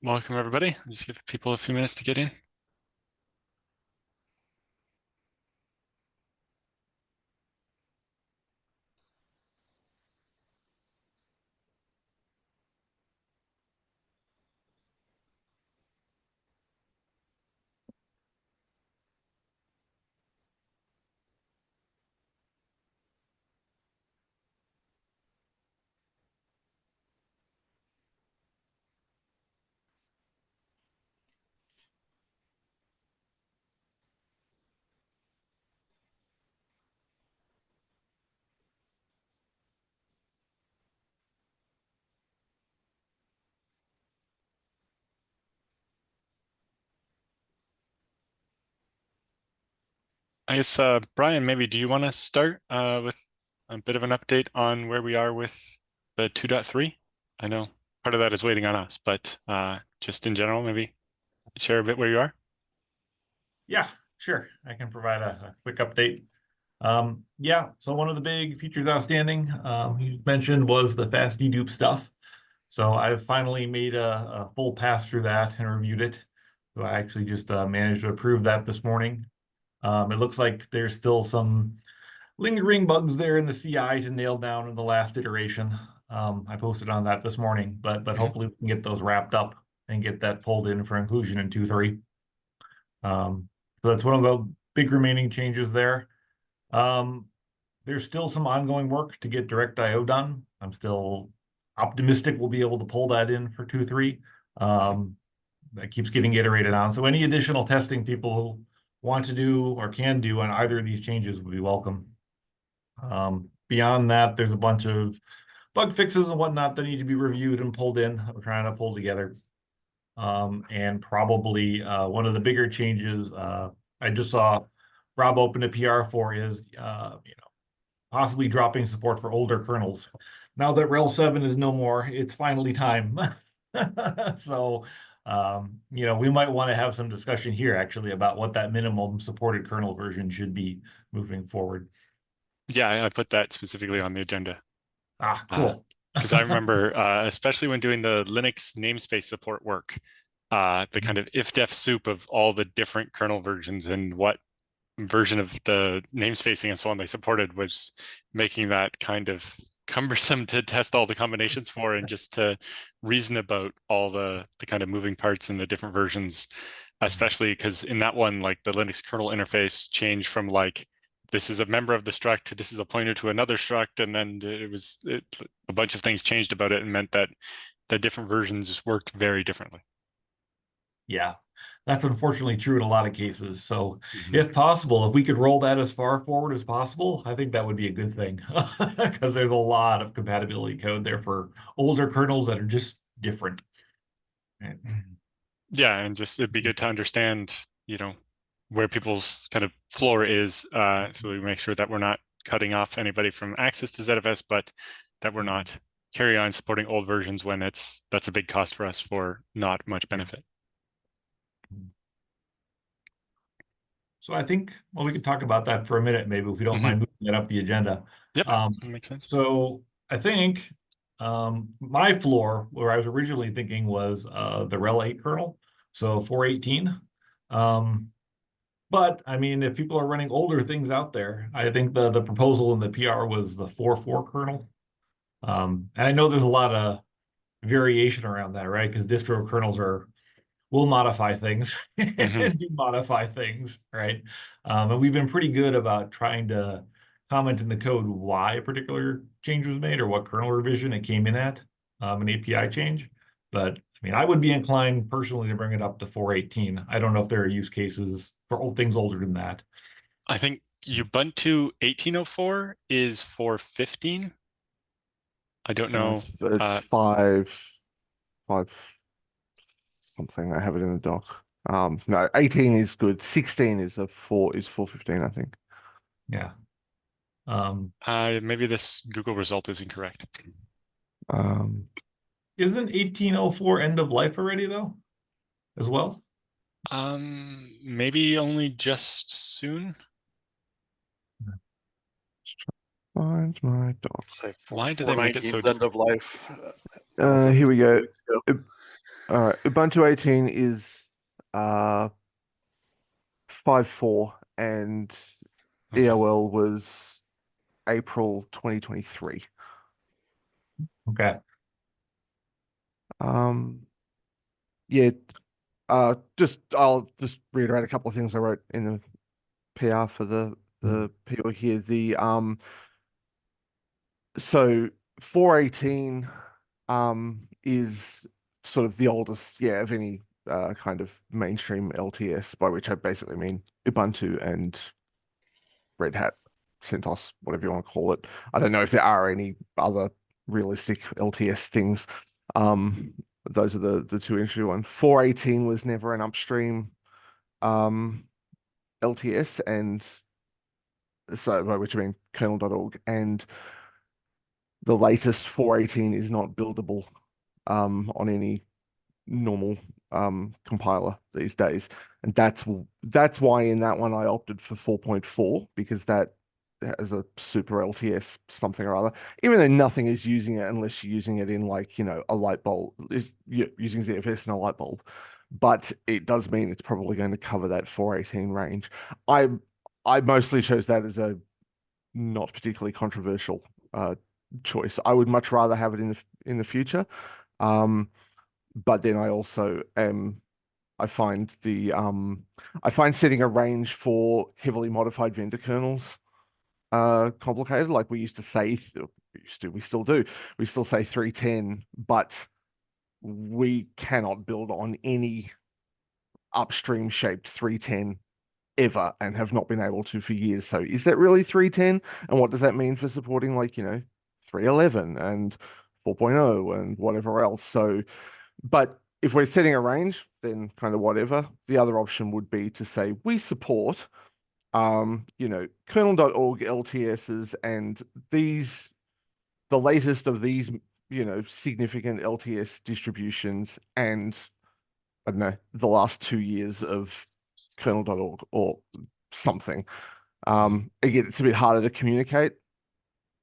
Welcome, everybody. Just give people a few minutes to get in. I guess, Brian, maybe do you want to start with a bit of an update on where we are with the 2.3? I know part of that is waiting on us, but just in general, maybe share a bit where you are. Yeah, sure. I can provide a quick update. Yeah, so one of the big features outstanding, you mentioned was the fast dedupe stuff. So I've finally made a full pass through that and reviewed it. So I actually just managed to approve that this morning. It looks like there's still some lingering bugs there in the CI to nail down in the last iteration. I posted on that this morning, but hopefully we can get those wrapped up and get that pulled in for inclusion in 2.3. So that's one of the big remaining changes there. There's still some ongoing work to get direct IO done. I'm still optimistic we'll be able to pull that in for 2.3. That keeps getting iterated on. So any additional testing people want to do or can do on either of these changes would be welcome. Beyond that, there's a bunch of bug fixes and whatnot that need to be reviewed and pulled in. I'm trying to pull together. And probably one of the bigger changes I just saw Rob open a PR for is possibly dropping support for older kernels. Now that RHEL 7 is no more, it's finally time. So we might want to have some discussion here actually about what that minimum supported kernel version should be moving forward. Yeah, I put that specifically on the agenda. Cool. Because I remember, especially when doing the Linux namespace support work, the kind of if-def soup of all the different kernel versions and what version of the namespacing and so on they supported was making that kind of cumbersome to test all the combinations for and just to reason about all the kind of moving parts in the different versions, especially because in that one, like the Linux kernel interface changed from like this is a member of the struct, this is a pointer to another struct, and then a bunch of things changed about it and meant that the different versions worked very differently. Yeah, that's unfortunately true in a lot of cases. So if possible, if we could roll that as far forward as possible, I think that would be a good thing because there's a lot of compatibility code there for older kernels that are just different. Yeah, and just it'd be good to understand, where people's kind of floor is, so we make sure that we're not cutting off anybody from access to ZFS, but that we're not carry on supporting old versions when that's a big cost for us for not much benefit. So I think, well, we could talk about that for a minute, maybe, if we don't mind moving that up the agenda. Yep, that makes sense. So I think my floor, where I was originally thinking was the RHEL 8 kernel, so 4.18. But I mean, if people are running older things out there, I think the proposal in the PR was the 4.4 kernel. And I know there's a lot of variation around that, right? Because distro kernels will modify things and do modify things, right? And we've been pretty good about trying to comment in the code why a particular change was made or what kernel revision it came in at, an API change. But I mean, I would be inclined personally to bring it up to 4.18. I don't know if there are use cases for old things older than that. I think Ubuntu 18.04 is 4.15. I don't know. It's five something. I have it in the doc. No, 18 is good. 16 is 4.15, I think. Yeah. Maybe this Google result is incorrect. Isn't 18.04 end of life already though, as well? Maybe only just soon. Find my doc. Why do they make it so end of life? Here we go. All right. Ubuntu 18 is 5.4 and Okay. EOL was April 2023. Okay. Yeah, I'll just reiterate a couple of things I wrote in the PR for the people here. So 4.18 is sort of the oldest, of any kind of mainstream LTS, by which I basically mean Ubuntu and Red Hat, CentOS, whatever you want to call it. I don't know if there are any other realistic LTS things. Those are the two interesting ones. 4.18 was never an upstream LTS, and so by which I mean kernel.org, and the latest 4.18 is not buildable on any normal compiler these days, and that's why in that one I opted for 4.4, because that has a super LTS something or other, even though nothing is using it unless you're using it in like a light bulb, is using ZFS in a light bulb, but it does mean it's probably going to cover that 4.18 range. I mostly chose that as a not particularly controversial choice. I would much rather have it in the future. But then I also I find I find setting a range for heavily modified vendor kernels complicated. Like we used to say, we still do. We still say 310, but we cannot build on any upstream shaped 310 ever, and have not been able to for years. So is that really 310? And what does that mean for supporting 311 and 4.0 and whatever else? So, but if we're setting a range, then kind of whatever. The other option would be to say we support kernel.org LTSs, and the latest of these, significant LTS distributions, and I don't know, the last 2 years of kernel.org or something. Again, it's a bit harder to communicate.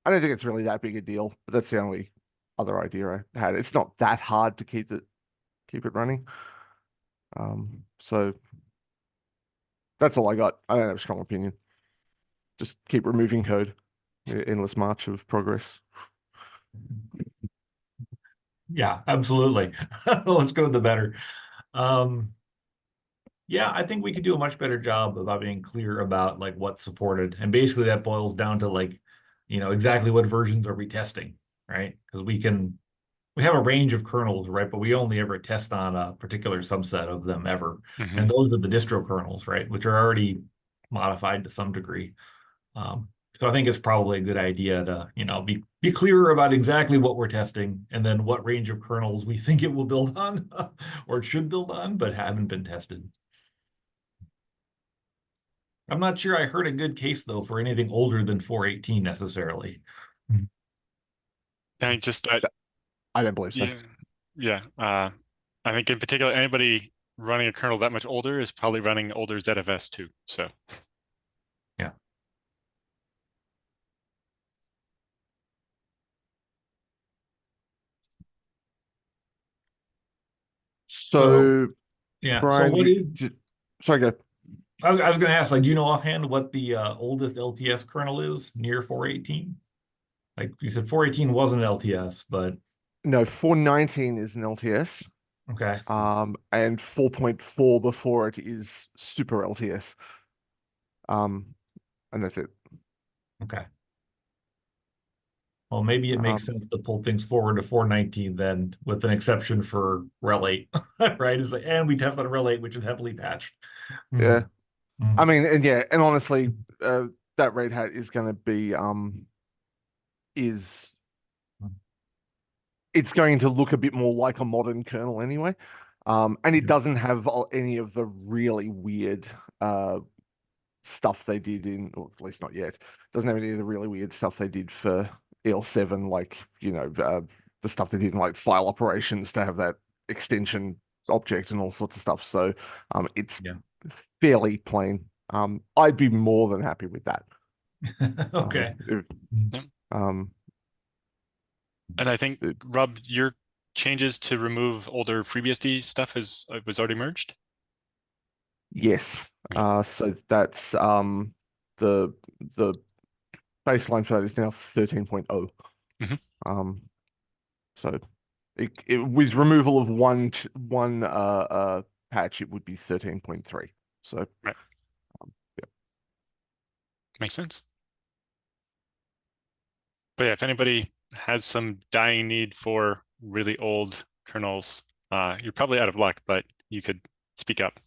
I don't think it's really that big a deal, but that's the only other idea I had. It's not that hard to keep it running. So that's all I got. I don't have a strong opinion. Just keep removing code. Endless march of progress. Yeah, absolutely. Let's go with the better. Yeah, I think we could do a much better job about being clear about like what's supported. And basically that boils down to like, exactly what versions are we testing, right? Because we have a range of kernels, right? But we only ever test on a particular subset of them ever. Mhm. And those are the distro kernels, right? Which are already modified to some degree. So I think it's probably a good idea to, be clearer about exactly what we're testing and then what range of kernels we think it will build on or it should build on, but haven't been tested. I'm not sure I heard a good case though for anything older than 4.18 necessarily. And just I don't believe so. yeah, yeah. I think in particular, anybody running a kernel that much older is probably running older ZFS too. So Yeah. So, Yeah. So Brian, what is, sorry, go. I was going to ask, like, do you know offhand what the oldest LTS kernel is near 4.18? Like you said, 4.18 wasn't LTS, but No, 4.19 is an LTS. okay. And 4.4 before it is super LTS. And that's it. Okay. Well, maybe it makes sense to pull things forward to 4.19 then, with an exception for rel 8, right? It's like, and we test on rel 8, which is heavily patched. Yeah. Mhm. I mean, and honestly, that Red Hat is going to be is it's going to look a bit more like a modern kernel anyway. And it doesn't have any of the really weird stuff they did or at least not yet. Doesn't have any of the really weird stuff they did for EL7, like the stuff they did in like file operations to have that extension object and all sorts of stuff. So it's Yeah. fairly plain. I'd be more than happy with that. Okay. Um, and I think Rob, your changes to remove older FreeBSD stuff was already merged? Yes. Okay. So that's the the baseline for that is now 13.0. Mhm. So it with removal of one patch, it would be 13.3. So Right. yeah. Makes sense. But yeah, if anybody has some dying need for really old kernels, you're probably out of luck, but you could speak up.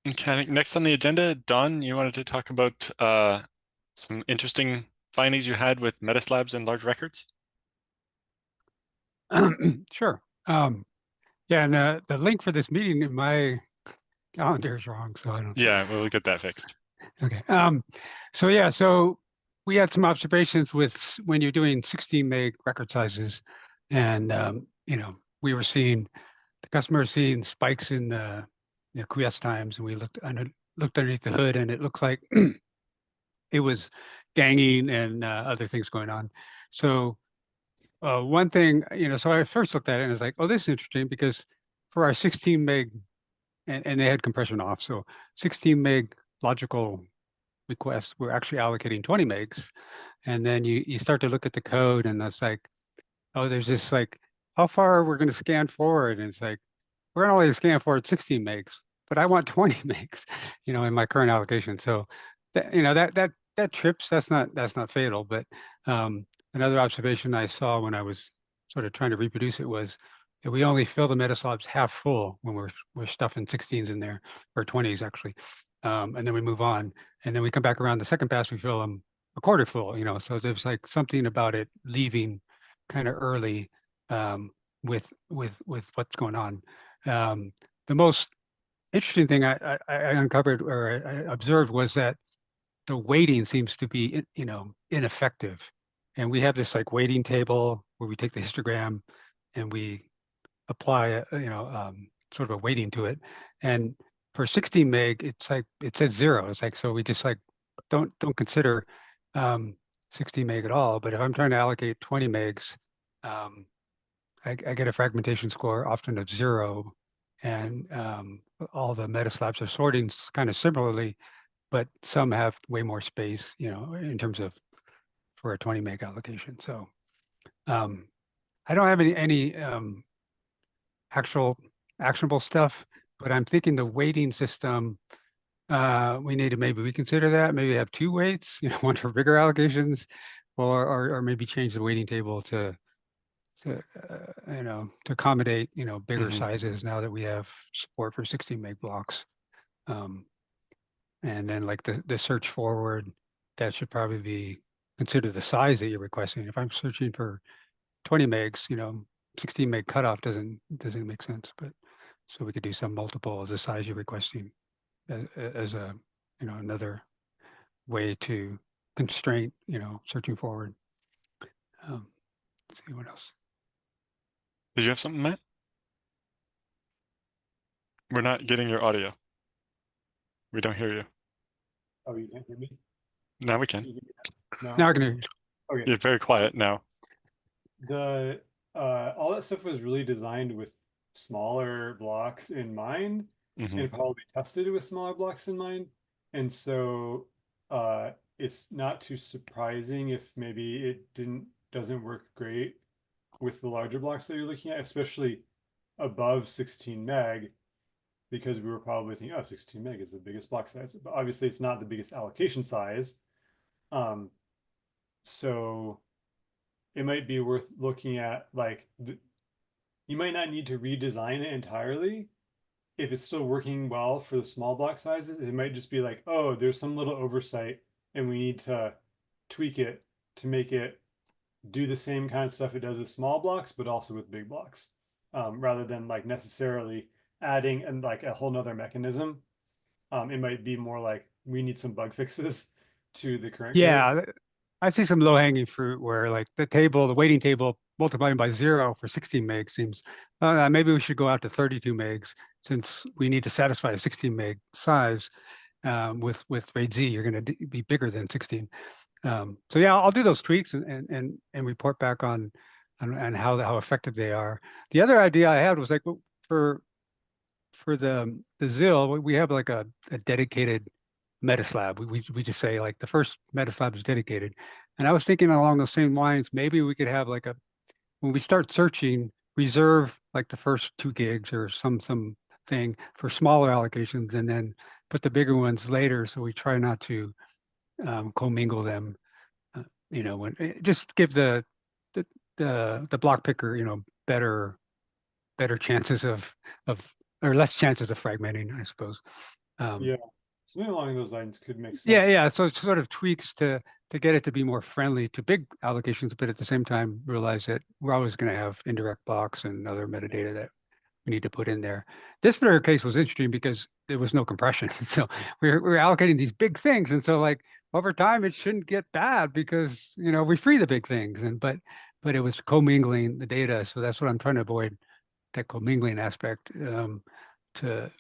Okay, I think next on the agenda, Don, you wanted to talk about some interesting findings you had with Metaslabs and large records? Sure. Yeah, and the link for this meeting in my calendar is wrong, so I don't. Yeah, we'll get that fixed. Okay. So yeah, so we had some observations with when you're doing 16 meg record sizes, and we were seeing the customer seeing spikes in the QS times, and we looked underneath the hood, and it looks like it was ganging and other things going on. So one thing, so I first looked at it and was like, oh, this is interesting because for our 16 meg, and they had compression off, so 16 meg logical requests, we're actually allocating 20 megs. And then you start to look at the code and that's like, oh, there's just like, how far we're going to scan forward? And it's like, we're going to only scan forward 16 megs, but I want 20 megs, in my current allocation. So that trips, that's not fatal. But another observation I saw when I was sort of trying to reproduce it was that we only fill the Metaslabs half full when we're stuffing 16s in there, or 20s actually. And then we move on. And then we come back around the second pass, we fill them a quarter full, so there's like something about it leaving kind of early with what's going on. The most interesting thing I uncovered or I observed was that the weighting seems to be, ineffective. And we have this like weighting table where we take the histogram and we apply sort of a weighting to it. And for 16 meg, it's like it says 0. It's like, so we just like don't consider 16 meg at all. But if I'm trying to allocate 20 megs, I get a fragmentation score often of 0, and all the Metaslabs are sorting kind of similarly, but some have way more space, in terms of for a 20 meg allocation. So I don't have any actual actionable stuff, but I'm thinking the weighting system, we need to maybe reconsider that. Maybe have 2 weights, one for bigger allocations, or maybe change the weighting table to accommodate bigger Mhm. sizes now that we have support for 16 meg blocks. And then like the search forward, that should probably be consider the size that you're requesting. If I'm searching for 20 megs, 16 meg cutoff doesn't make sense. But so we could do some multiple of the size you're requesting as a another way to constrain searching forward. Let's see what else. Did you have something, Matt? We're not getting your audio. We don't hear you. Oh, you can't hear me? Now we Can can. you hear me now? Now I can hear you. Okay. You're very quiet now. The all that stuff was really designed with smaller blocks in mind, Mhm. and probably tested with smaller blocks in mind. And so it's not too surprising if maybe it doesn't work great with the larger blocks that you're looking at, especially above 16 meg, because we were probably thinking, oh, 16 meg is the biggest block size, but obviously it's not the biggest allocation size. So it might be worth looking at, like, you might not need to redesign it entirely. If it's still working well for the small block sizes, it might just be like, oh, there's some little oversight and we need to tweak it to make it do the same kind of stuff it does with small blocks, but also with big blocks, rather than like necessarily adding and like a whole nother mechanism. It might be more like we need some bug fixes to the current code. Yeah, I see some low hanging fruit where like the weighting table multiplying by 0 for 16 megs seems, maybe we should go out to 32 megs since we need to satisfy a 16 meg size. With RAID Z, you're going to be bigger than 16. So yeah, I'll do those tweaks and report back on how effective they are. The other idea I had was like for the ZIL, we have like a dedicated Metaslab. We just say like the first Metaslab is dedicated. And I was thinking along those same lines, maybe we could have like when we start searching, reserve like the first 2 gigs or some thing for smaller allocations, and then put the bigger ones later. So we try not to commingle them. When just give the block picker, better chances of or less chances of fragmenting, I suppose. Yeah, something along those lines could make sense. Yeah. So it's sort of tweaks to get it to be more friendly to big allocations, but at the same time realize that we're always going to have indirect blocks and other metadata that we need to put in there. This particular case was interesting because there was no compression. So we're allocating these big things. And so like over time, it shouldn't get bad because, we free the big things. But it was commingling the data. So that's what I'm trying to avoid, that commingling aspect, to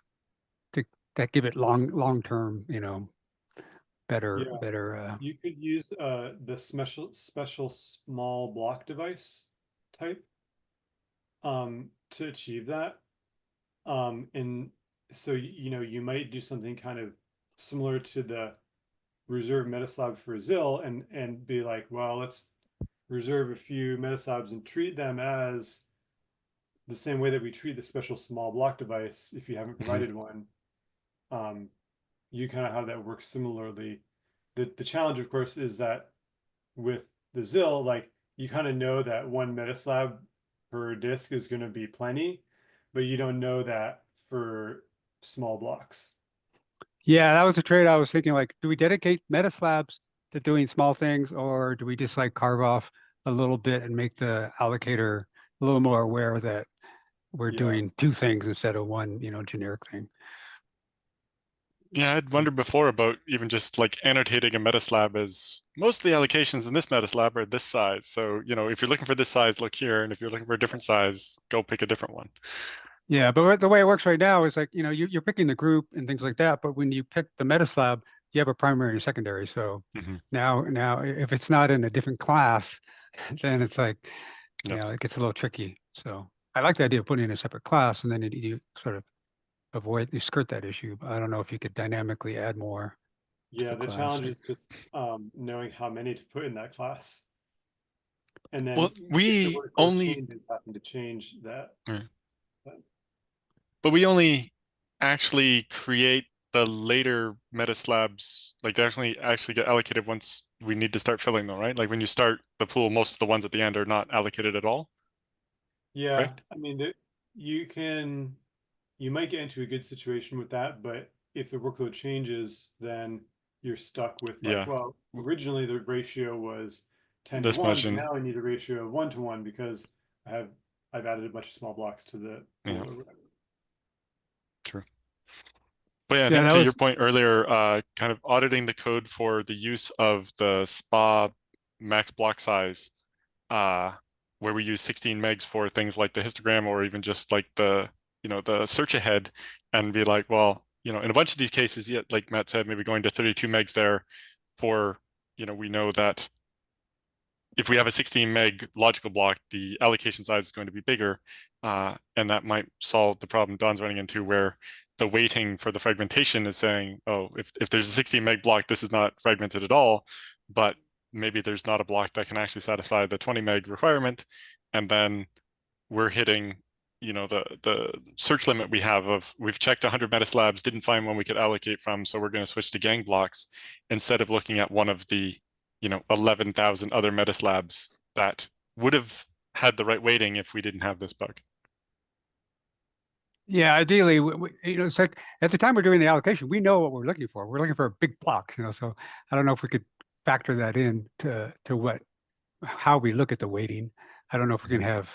that give it long-term, better. You could use the special small block device type to achieve that. And so you might do something kind of similar to the reserve Metaslab for ZIL and be like, well, let's reserve a few Metaslabs and treat them as the same way that we treat the special small block device if you haven't provided one. You kind of have that work similarly. The challenge, of course, is that with the ZIL, like you kind of know that 1 Metaslab per disk is going to be plenty, but you don't know that for small blocks. Yeah, that was a trade I was thinking, like, do we dedicate Metaslabs to doing small things, or do we just like carve off a little bit and make the allocator a little more aware that we're doing 2 things instead of 1, generic thing? Yeah, I'd wondered before about even just like annotating a Metaslab as most of the allocations in this Metaslab are this size. So, if you're looking for this size, look here. And if you're looking for a different size, go pick a different one. Yeah, but the way it works right now is like, you're picking the group and things like that. But when you pick the Metaslab, you have a primary and secondary. So now if it's not in a different class, then it's like, it gets a little tricky. So I like the idea of putting in a separate class, and then you sort of you skirt that issue. I don't know if you could dynamically add more. Yeah, the challenge is just knowing how many to put in that class. And then we only happen to change that. But we only actually create the later Metaslabs, like they actually get allocated once we need to start filling them, right? Like when you start the pool, most of the ones at the end are not allocated at all. Yeah, correct? I mean, you might get into a good situation with that, but if the workload changes, then you're stuck with like, well, originally the ratio was 10 to 1, but now I need a ratio of 1 to 1 because I've added a bunch of small blocks to the pool or whatever. True. But yeah, I think to your point earlier, kind of auditing the code for the use of the SPA max block size, where we use 16 megs for things like the histogram or even just like the search ahead, and be like, well, in a bunch of these cases, like Matt said, maybe going to 32 megs there for, we know that if we have a 16 meg logical block, the allocation size is going to be bigger, and that might solve the problem Don's running into, where the weighting for the fragmentation is saying, oh, if there's a 16 meg block, this is not fragmented at all, but maybe there's not a block that can actually satisfy the 20 meg requirement, and then we're hitting the search limit we have of, we've checked 100 Metaslabs, didn't find one we could allocate from, so we're going to switch to gang blocks instead of looking at one of the 11,000 other Metaslabs that would have had the right weighting if we didn't have this bug. Yeah, ideally, it's like at the time we're doing the allocation, we know what we're looking for. We're looking for a big block, so I don't know if we could factor that in to how we look at the weighting. I don't know if we can have,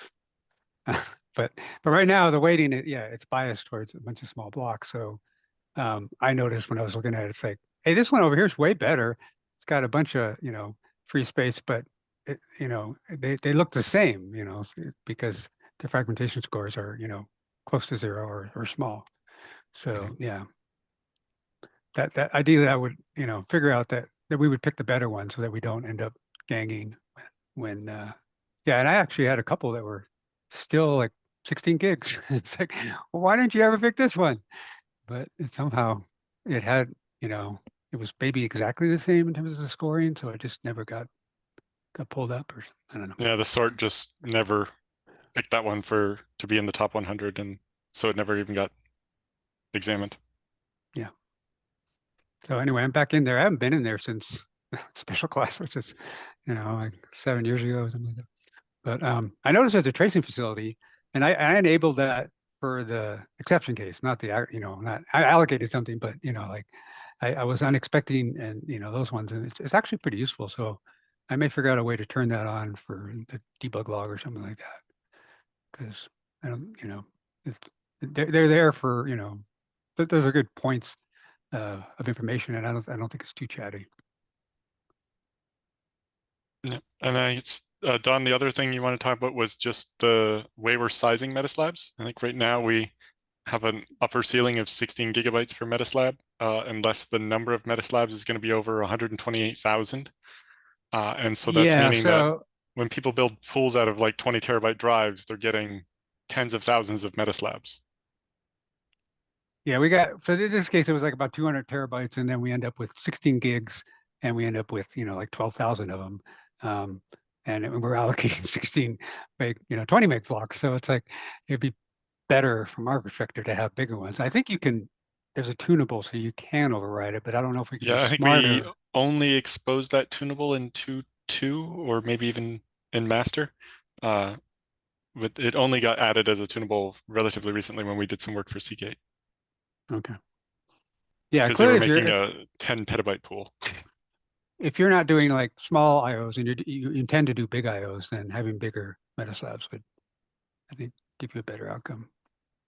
but right now the weighting, it's biased towards a bunch of small blocks. So I noticed when I was looking at it, it's like, hey, this one over here is way better. It's got a bunch of, free space, but they look the same, because the fragmentation scores are, close to 0 or small. So yeah, that ideally I would, figure out that that we would pick the better one so that we don't end up ganging when yeah, and I actually had a couple that were still like 16 gigs. It's like, well, why didn't you ever pick this one? But somehow it had, it was maybe exactly the same in terms of the scoring, so it just never got pulled up, or I don't know. Yeah, the sort just never picked that one to be in the top 100, and so it never even got examined. Yeah. So anyway, I'm back in there. I haven't been in there since special class, which is, like 7 years ago or something like that. But I noticed there's a tracing facility, and I enabled that for the exception case, not the, not, I allocated something, but, like I was unexpecting and, those ones, and it's actually pretty useful. So I may figure out a way to turn that on for the debug log or something like that. Because I don't, it's, they're there for, those are good points of information, and I don't think it's too chatty. Yeah, and it's Don, the other thing you want to talk about was just the way we're sizing Metaslabs. I think right now we have an upper ceiling of 16 gigabytes for Metaslab, unless the number of Metaslabs is going to be over 128,000. And so that's meaning that when people build pools out of like 20 terabyte drives, they're getting tens of thousands of Metaslabs. Yeah, we got, for this case, it was like about 200 terabytes, and then we end up with 16 gigs, and we end up with, like 12,000 of them. And we're allocating 16 meg, 20 meg blocks. So it's like, it'd be better from our perspective to have bigger ones. I think there's a tunable, so you can override it, but I don't know if we can Yeah, be I think smarter. we only exposed that tunable in 2.2 or maybe even in master. But it only got added as a tunable relatively recently when we did some work for Seagate. Okay. Yeah, because they were clearly, making a 10 petabyte pool. if you're not doing like small IOs and you intend to do big IOs, then having bigger Metaslabs would, I think, give you a better outcome.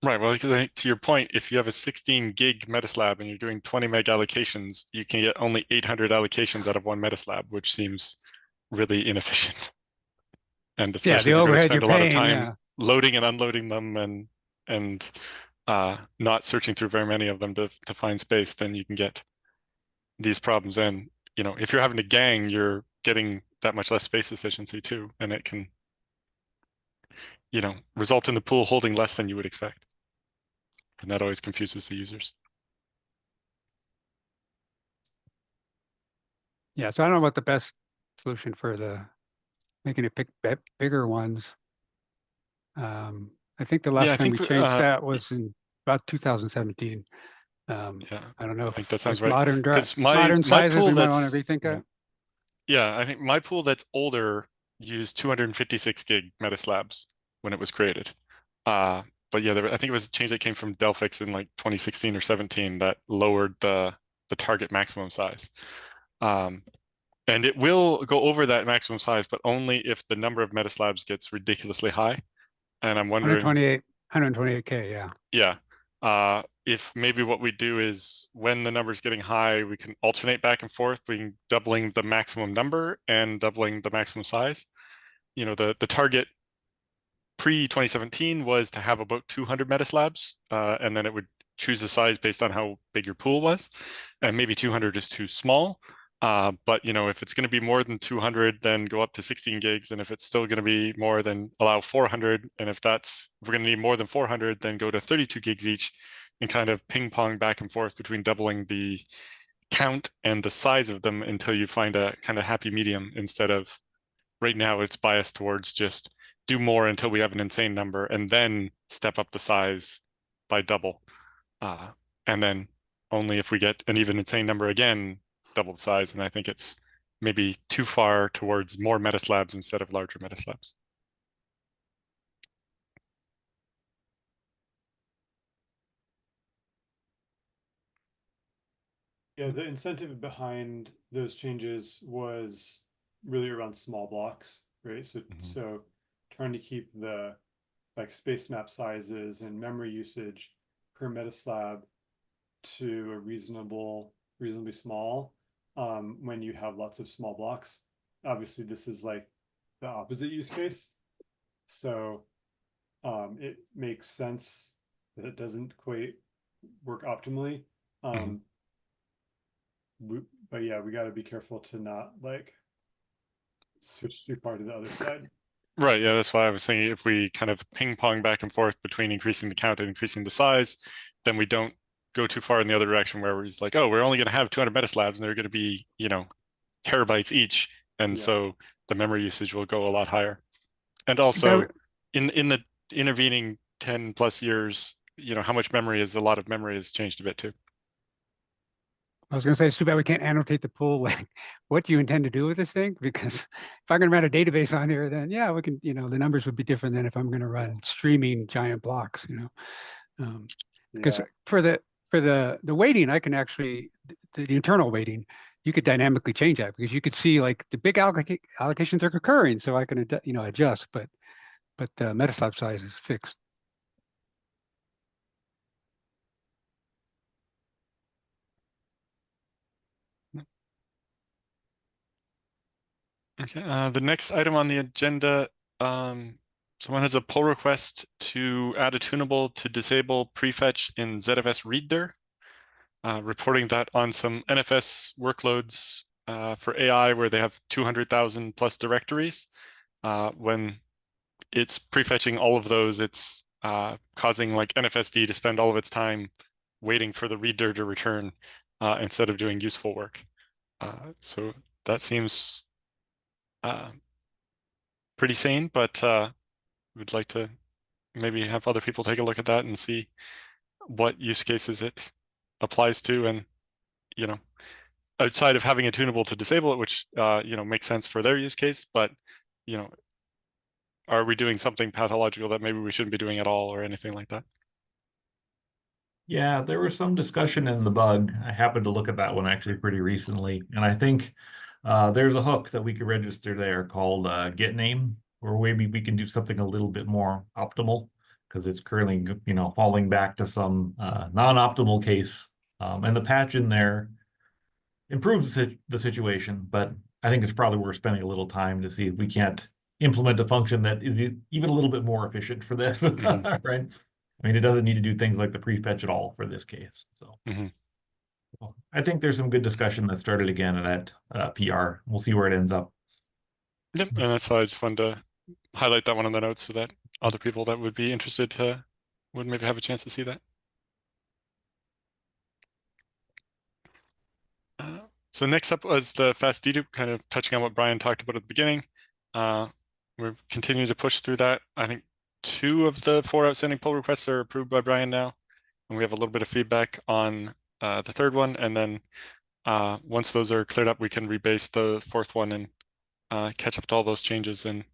Right. Well, to your point, if you have a 16 gig Metaslab and you're doing 20 meg allocations, you can get only 800 allocations out of one Metaslab, which seems really inefficient. And especially the if you're going to overhead spend you're a lot of paying, time loading and unloading them and not searching through very many of them to find space, then you can get these problems. And if you're having to gang, you're getting that much less space efficiency too, and it can result in the pool holding less than you would expect. And that always confuses the users. Yeah, so I don't know what the best solution for making it pick bigger ones. I think the last time we changed that was in about 2017. Yeah, I don't know I think if that sounds like right. modern sizes, pool we might want to rethink that. Yeah, I think my pool that's older used 256 gig Metaslabs when it was created. But yeah, I think it was a change that came from Delphix in like 2016 or 17 that lowered the target maximum size. And it will go over that maximum size, but only if the number of Metaslabs gets ridiculously high. And I'm wondering, 128K, yeah. Yeah. If maybe what we do is when the number is getting high, we can alternate back and forth between doubling the maximum number and doubling the maximum size. The target pre-2017 was to have about 200 Metaslabs, and then it would choose a size based on how big your pool was. And maybe 200 is too small. But if it's going to be more than 200, then go up to 16 gigs. And if it's still going to be more, then allow 400. And if we're going to need more than 400, then go to 32 gigs each and kind of ping pong back and forth between doubling the count and the size of them until you find a kind of happy medium, instead of right now it's biased towards just do more until we have an insane number and then step up the size by double. And then only if we get an even insane number again, double the size. And I think it's maybe too far towards more Metaslabs instead of larger Metaslabs. Yeah, the incentive behind those changes was really around small blocks, right? So trying to keep the like space map sizes and memory usage per Metaslab to a reasonably small when you have lots of small blocks. Obviously, this is like the opposite use case. So it makes sense that it doesn't quite work optimally. But yeah, we got to be careful to not like switch too far to the other side. Right, yeah, that's why I was thinking if we kind of ping pong back and forth between increasing the count and increasing the size, then we don't go too far in the other direction where it's like, oh, we're only going to have 200 metaslabs and they're going to be, terabytes each. And Yeah. so the memory usage will go a lot higher. And So also that- in the intervening 10 plus years, how much memory is a lot of memory has changed a bit too. I was going to say, it's too bad we can't annotate the pool. Like, what do you intend to do with this thing? Because if I'm going to run a database on here, then yeah, we can, the numbers would be different than if I'm going to run streaming giant blocks, because Yeah. for the weighting, I can actually, the internal weighting, you could dynamically change that because you could see like the big allocations are occurring. So I can, adjust, but Metaslab size is fixed. Okay, the next item on the agenda, someone has a pull request to add a tunable to disable prefetch in ZFS readdir, reporting that on some NFS workloads for AI where they have 200,000 plus directories. When it's prefetching all of those, it's causing like NFSD to spend all of its time waiting for the readdir to return instead of doing useful work. So that seems pretty sane, but we'd like to maybe have other people take a look at that and see what use cases it applies to, and outside of having a tunable to disable it, which makes sense for their use case, but are we doing something pathological that maybe we shouldn't be doing at all or anything like that? Yeah, there was some discussion in the bug. I happened to look at that one actually pretty recently, and I think there's a hook that we could register there called get name, or maybe we can do something a little bit more optimal because it's currently, falling back to some non-optimal case. And the patch in there improves the situation, but I think it's probably worth spending a little time to see if we can't implement a function that is even a little bit more efficient for this, right? I mean, it doesn't need to do things like the prefetch at all for this case. So well, I think there's some good discussion that started again at that PR. We'll see where it ends up. Yep, and that's why I just wanted to highlight that one on the notes so that other people that would be interested would maybe have a chance to see that. So next up was the fast dedupe, kind of touching on what Brian talked about at the beginning. We've continued to push through that. I think 2 of the 4 outstanding pull requests are approved by Brian now, and we have a little bit of feedback on the 3rd one. And then once those are cleared up, we can rebase the 4th one and catch up to all those changes and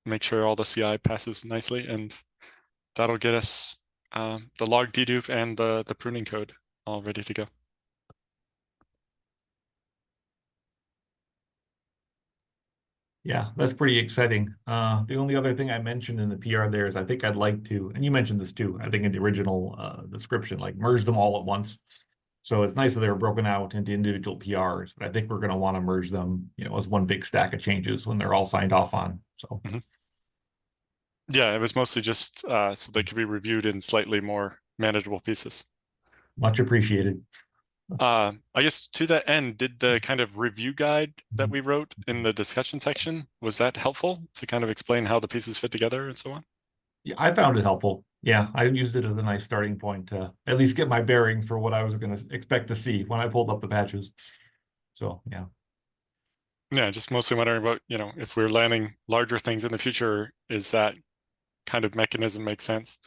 make sure all the CI passes nicely. And that'll get us the log dedupe and the pruning code all ready to go. Yeah, that's pretty exciting. The only other thing I mentioned in the PR there is I think I'd like to, and you mentioned this too, I think in the original description, like merge them all at once. So it's nice that they were broken out into individual PRs, but I think we're going to want to merge them, as one big stack of changes when they're all signed off on. So Yeah, it was mostly just so they could be reviewed in slightly more manageable pieces. much appreciated. I guess to that end, did the kind of review guide that we wrote in the discussion section, was that helpful to kind of explain how the pieces fit together and so on? Yeah, I found it helpful. Yeah, I used it as a nice starting point to at least get my bearing for what I was going to expect to see when I pulled up the patches. So, yeah. Yeah, just mostly wondering about, if we're landing larger things in the future, is that kind of mechanism make sense?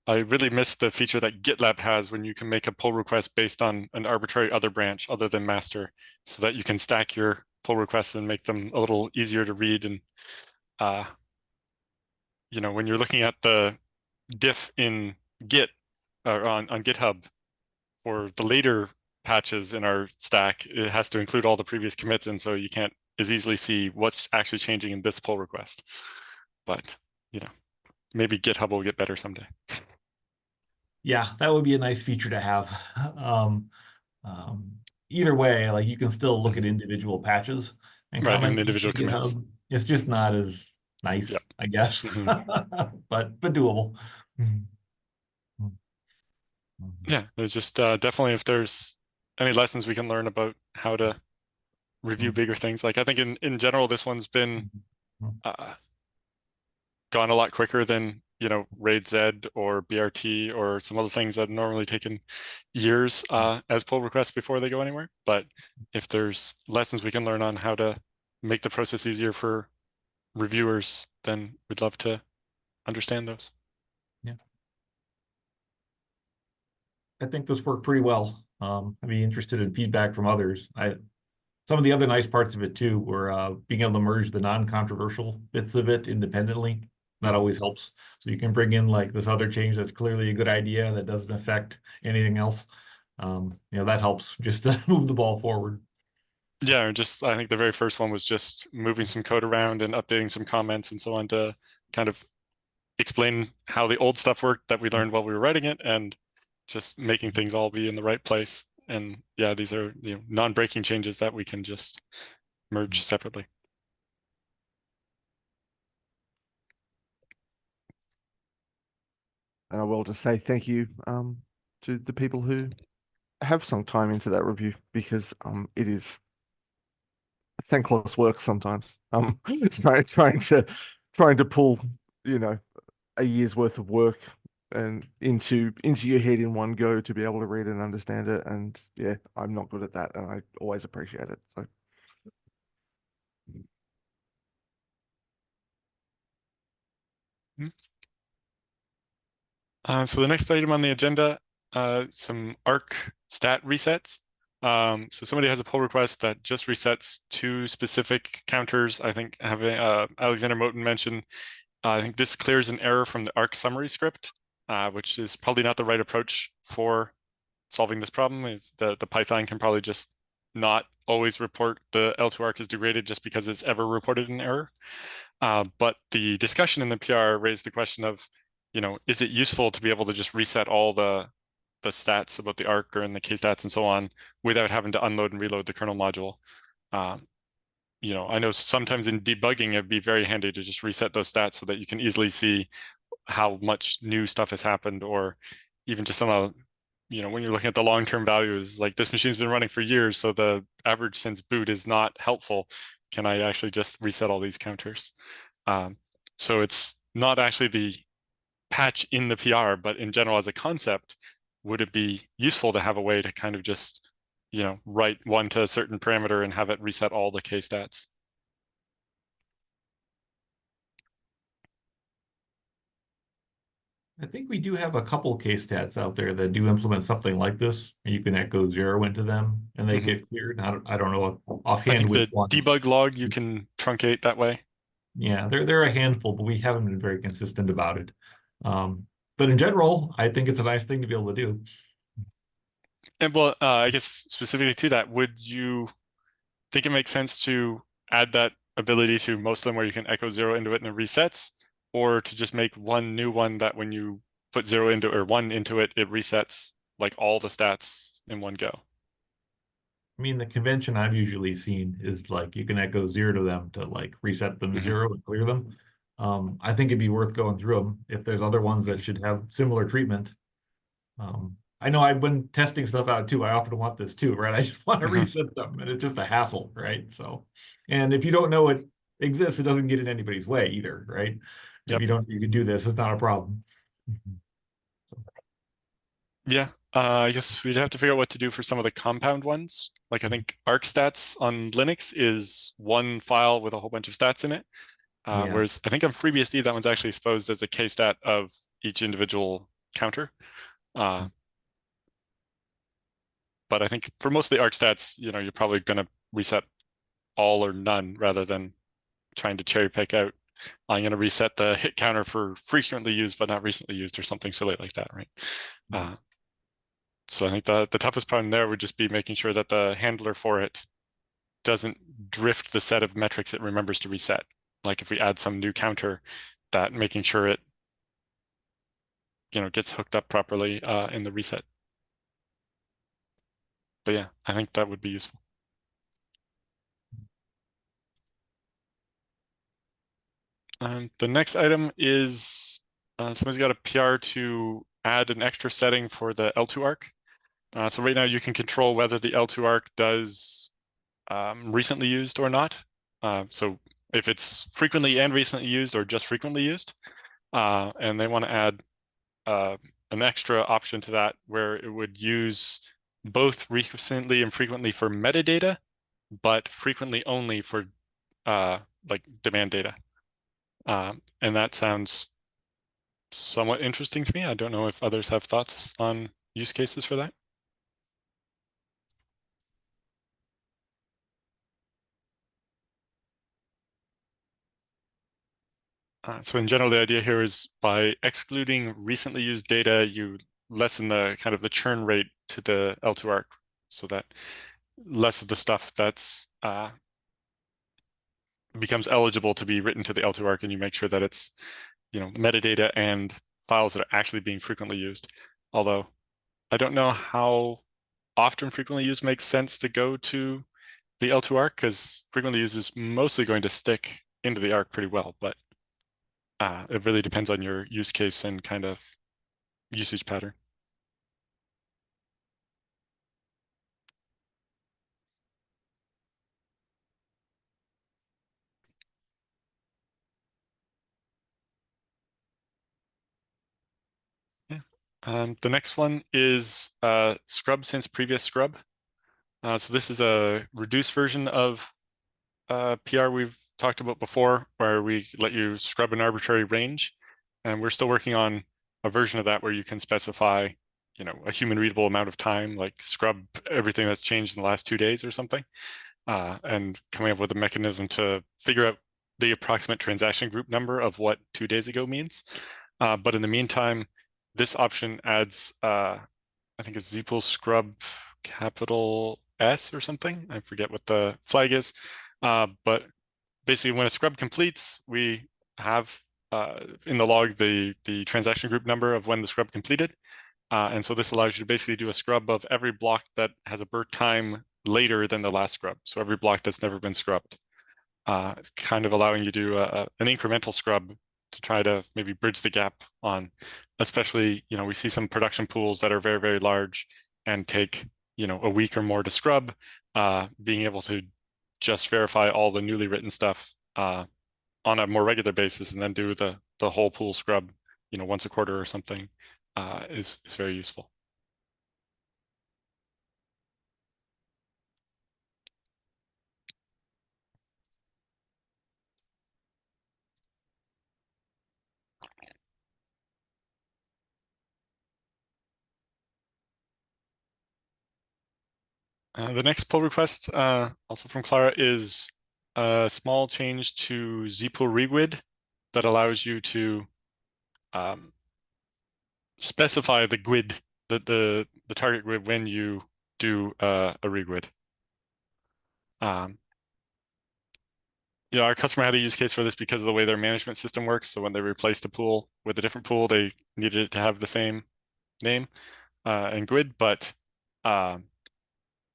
I really miss the feature that GitLab has when you can make a pull request based on an arbitrary other branch other than master, so that you can stack your pull requests and make them a little easier to read. And when you're looking at the diff in Git or on GitHub for the later patches in our stack, it has to include all the previous commits, and so you can't as easily see what's actually changing in this pull request. But maybe GitHub will get better someday. Yeah, that would be a nice feature to have. Either way, like you can still look at individual patches and Right, comment and individual on commits. GitHub. It's just not as nice, Yep. I guess, but doable. Yeah, there's just definitely, if there's any lessons we can learn about how to review bigger things. Like I think in general, this one's been gone a lot quicker than, you know, RAID Z or BRT or some other things that normally taken years as pull requests before they go anywhere. But if there's lessons we can learn on how to make the process easier for reviewers, then we'd love to understand those. Yeah. I think this worked pretty well. I'd be interested in feedback from others. Some of the other nice parts of it too were being able to merge the non-controversial bits of it independently. That always helps. So you can bring in like this other change that's clearly a good idea that doesn't affect anything else. You know, that helps just to move the ball forward. Yeah, just I think the very first one was just moving some code around and updating some comments and so on to kind of explain how the old stuff worked that we learned while we were writing it, and just making things all be in the right place. And yeah, these are, you know, non-breaking changes that we can just merge separately. And I will just say thank you to the people who have sunk time into that review, because it is thankless work sometimes. Trying to pull, you know, a year's worth of work and into your head in one go to be able to read and understand it. And yeah, I'm not good at that, and I always appreciate it. So so the next item on the agenda, some arc stat resets. So somebody has a pull request that just resets 2 specific counters. I think having Alexander Moten mentioned, I think this clears an error from the arc summary script, which is probably not the right approach for solving this problem. Is the Python can probably just not always report the L2 arc is degraded just because it's ever reported an error. But the discussion in the PR raised the question of, you know, is it useful to be able to just reset all the stats about the arc or in the kstats and so on without having to unload and reload the kernel module? You know, I know sometimes in debugging, it'd be very handy to just reset those stats so that you can easily see how much new stuff has happened, or even just some, you know, when you're looking at the long-term values, like this machine's been running for years, so the average since boot is not helpful. Can I actually just reset all these counters? So it's not actually the patch in the PR, but in general, as a concept, would it be useful to have a way to kind of just, you know, write one to a certain parameter and have it reset all the kstats? I think we do have a couple case stats out there that do implement something like this. You can echo 0 into them and they get cleared. I don't know I offhand think which the ones. debug log you can truncate that way. Yeah, they're a handful, but we haven't been very consistent about it. But in general, I think it's a nice thing to be able to do. And well, I guess specifically to that, would you think it makes sense to add that ability to most of them where you can echo 0 into it and it resets, or to just make one new one that when you put 0 into or 1 into it, it resets like all the stats in one go? I mean, the convention I've usually seen is like you can echo 0 to them to like reset them to 0 and clear them. I think it'd be worth going through them if there's other ones that should have similar treatment. I know I've been testing stuff out too. I often want this too, right? I just want to reset them, and it's just a hassle, right? So, and if you don't know it exists, it doesn't get in anybody's way either, right? Yep. If you don't, you can do this. It's not a problem. Yeah, I guess we'd have to figure out what to do for some of the compound ones. Like I think arc stats on Linux is one file with a whole bunch of stats in it. Yeah. Whereas I think on FreeBSD, that one's actually exposed as a kstat of each individual counter. But I think for most of the arc stats, you know, you're probably going to reset all or none rather than trying to cherry pick out. I'm going to reset the hit counter for frequently used but not recently used or something silly like that, right? So I think the toughest problem there would just be making sure that the handler for it doesn't drift the set of metrics it remembers to reset. Like if we add some new counter, that making sure it, you know, gets hooked up properly in the reset. But yeah, I think that would be useful. The next item is somebody's got a PR to add an extra setting for the L2 arc. So right now you can control whether the L2 arc does recently used or not. So if it's frequently and recently used or just frequently used, and they want to add an extra option to that where it would use both recently and frequently for metadata, but frequently only for like demand data. And that sounds somewhat interesting to me. I don't know if others have thoughts on use cases for that. So in general, the idea here is by excluding recently used data, you lessen the kind of the churn rate to the L2 arc, so that less of the stuff that's becomes eligible to be written to the L2 arc, and you make sure that it's, you know, metadata and files that are actually being frequently used. Although I don't know how often frequently used makes sense to go to the L2 arc, because frequently used is mostly going to stick into the arc pretty well, but it really depends on your use case and kind of usage pattern. Yeah. The next one is scrub since previous scrub. So this is a reduced version of PR we've talked about before, where we let you scrub an arbitrary range, and we're still working on a version of that where you can specify, you know, a human readable amount of time, like scrub everything that's changed in the last 2 days or something, and coming up with a mechanism to figure out the approximate transaction group number of what 2 days ago means. But in the meantime, this option adds, I think it's zpool scrub capital S or something. I forget what the flag is. But basically, when a scrub completes, we have in the log the transaction group number of when the scrub completed. And so this allows you to basically do a scrub of every block that has a birth time later than the last scrub. So every block that's never been scrubbed. It's kind of allowing you to do an incremental scrub to try to maybe bridge the gap on, especially, you know, we see some production pools that are very, very large and take, you know, a week or more to scrub. Being able to just verify all the newly written stuff on a more regular basis and then do the whole pool scrub, you know, once a quarter or something is very useful. The next pull request, also from Clara, is a small change to zpool reguid that allows you to specify the GUID, the target GUID when you do a reguid. Yeah, our customer had a use case for this because of the way their management system works. So when they replaced a pool with a different pool, they needed it to have the same name and GUID, but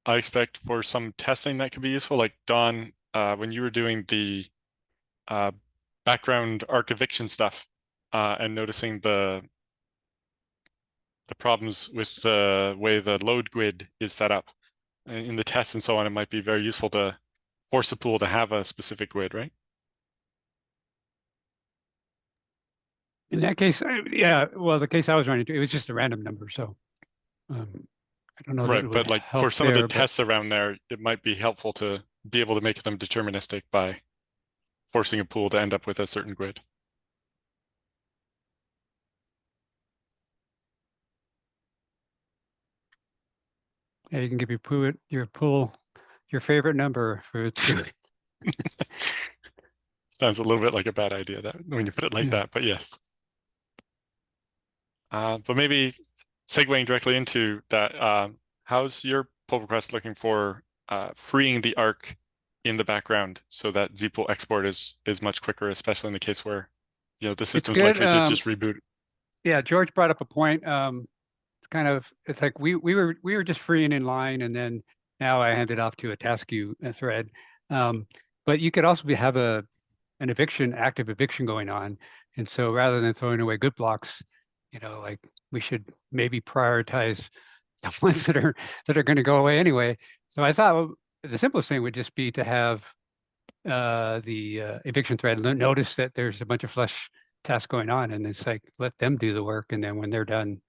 I expect for some testing that could be useful. Like Don, when you were doing the background arc eviction stuff and noticing the problems with the way the load GUID is set up in the tests and so on, it might be very useful to force a pool to have a specific GUID, right? In that case, yeah, well, the case I was running into, it was just a random number, so I don't know that it Right, would but like help for some of the there, tests around there, it might be helpful to be able to make them deterministic by forcing a pool to end up with a certain GUID. Yeah, you can give your pool your favorite number for its GUID. Sounds a little bit like a bad idea that when you put it like Yeah. that, but yes. But maybe segueing directly into that, how's your pull request looking for freeing the arc in the background so that zpool export is much quicker, especially in the case where, you know, the system's good. likely to just reboot. Yeah, George brought up a point. It's kind of, it's like we were just freeing in line, and then now I hand it off to a task queue thread. But you could also have an active eviction going on, and so rather than throwing away good blocks, you know, like we should maybe prioritize the ones that are going to go away anyway. So I thought the simplest thing would just be to have the eviction thread notice that there's a bunch of flush tasks going on, and it's like let them do the work, and then when they're done,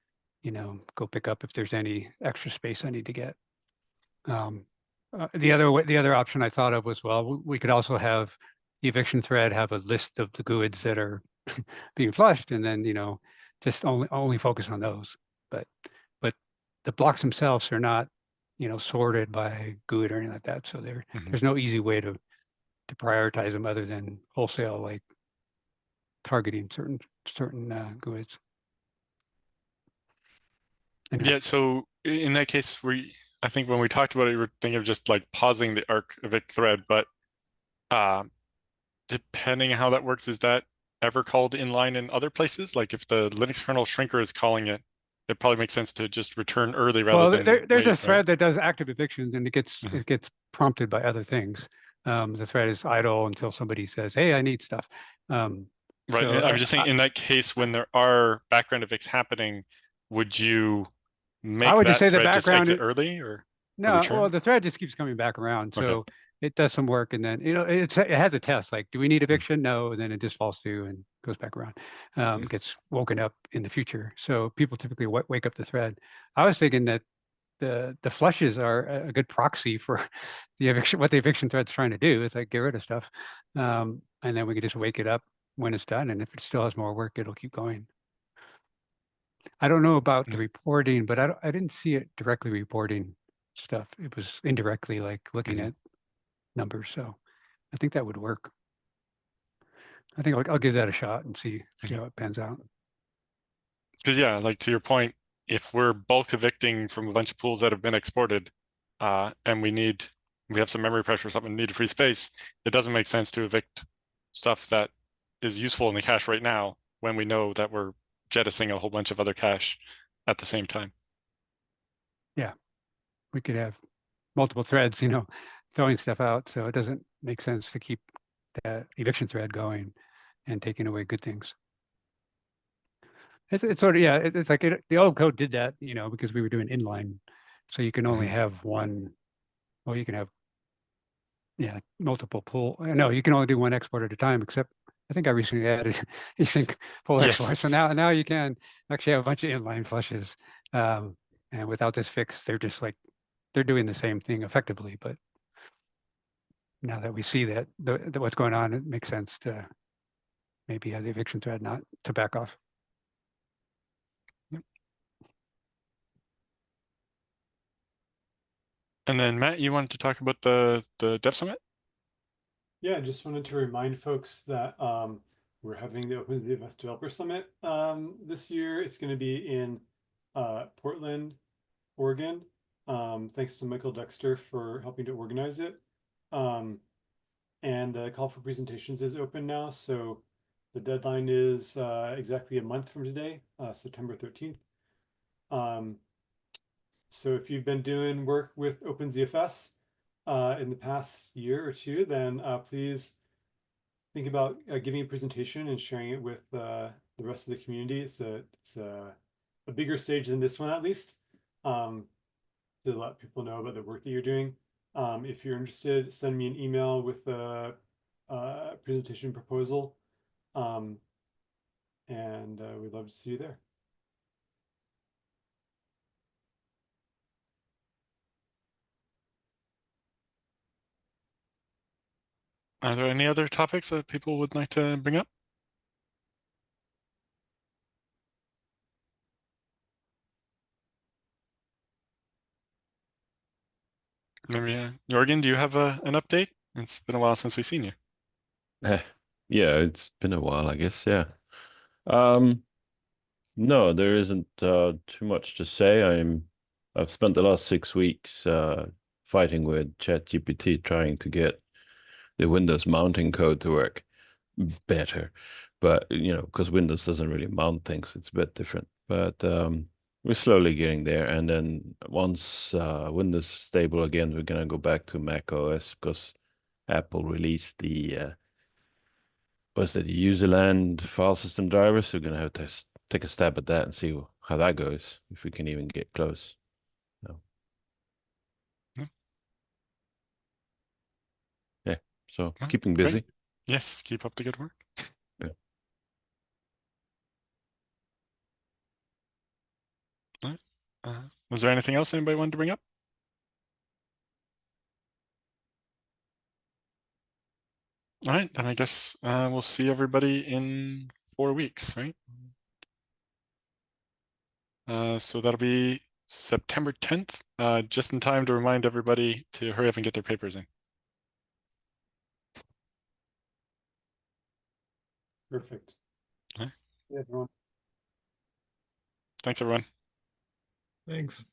go pick up if there's any extra space I need to get. The other option I thought of was, well, we could also have the eviction thread have a list of the GUIDs that are being flushed, and then just only focus on those. But the blocks themselves are not sorted by GUID or anything like that. So there's no easy way to prioritize them other than wholesale, like targeting certain GUIDs. Anyway. Yeah, so in that case, I think when we talked about it, we were thinking of just like pausing the arc evict thread, but depending how that works, is that ever called inline in other places? Like if the Linux kernel shrinker is calling it, it probably makes sense to just return early rather than there's wait, a thread that does active evictions, and it gets prompted by other things. The thread is idle until somebody says, "Hey, I need stuff." Right. So I'm just saying, in that case, when there are background evicts happening, would you make I would just that say the thread just background exit early or no, return? well, the thread just keeps coming back around. So Okay. it does some work, and then it has a test like, do we need eviction? No, and then it just falls through and goes back around. Gets woken up in the future. So people typically wake up the thread. I was thinking that the flushes are a good proxy for the eviction. What the eviction thread's trying to do is like get rid of stuff, and then we can just wake it up when it's done. And if it still has more work, it'll keep going. I don't know about the reporting, but I didn't see it directly reporting stuff. It was indirectly like looking at numbers. So I think that would work. I think I'll give that a shot and see how it pans out. Because yeah, like to your point, if we're bulk evicting from a bunch of pools that have been exported, and we have some memory pressure or something, need a free space, it doesn't make sense to evict stuff that is useful in the cache right now when we know that we're jettisoning a whole bunch of other cache at the same time. Yeah, we could have multiple threads, throwing stuff out. So it doesn't make sense to keep that eviction thread going and taking away good things. It's sort of, yeah, it's like the old code did that, because we were doing inline. So you can only have one, well, you can have, multiple pull. No, you can only do one export at a time, except I think I recently added async pull export. So now you can actually have a bunch of inline flushes. And without this fix, they're just like, they're doing the same thing effectively. But now that we see that what's going on, it makes sense to maybe have the eviction thread not to back off. And then Matt, you wanted to talk about the Dev Summit? Yeah, I just wanted to remind folks that we're having the OpenZFS Developer Summit this year. It's going to be in Portland, Oregon. Thanks to Michael Dexter for helping to organize it. And the call for presentations is open now. So the deadline is exactly a month from today, September 13th. So if you've been doing work with OpenZFS in the past year or two, then please think about giving a presentation and sharing it with the rest of the community. It's a bigger stage than this one, at least, to let people know about the work that you're doing. If you're interested, send me an email with a presentation proposal, and we'd love to see you there. Are there any other topics that people would like to bring up? Maybe, Jorgen, do you have an update? It's been a while since we've seen you. Yeah, it's been a while, I guess. Yeah. No, there isn't too much to say. I've spent the last 6 weeks fighting with ChatGPT trying to get the Windows mounting code to work better. But because Windows doesn't really mount things, it's a bit different. But we're slowly getting there. And then once Windows is stable again, we're gonna go back to Mac OS because Apple released the userland file system driver. So we're gonna have to take a stab at that and see how that goes, if we can even get close. So Well, keeping great. busy. Yes, keep up the good work. Yeah. All right. Was there anything else anybody wanted to bring up? All right, then I guess we'll see everybody in 4 weeks, right? So that'll be September 10th, just in time to remind everybody to hurry up and get their papers in. Perfect. All right. See everyone. Thanks, everyone. Thanks.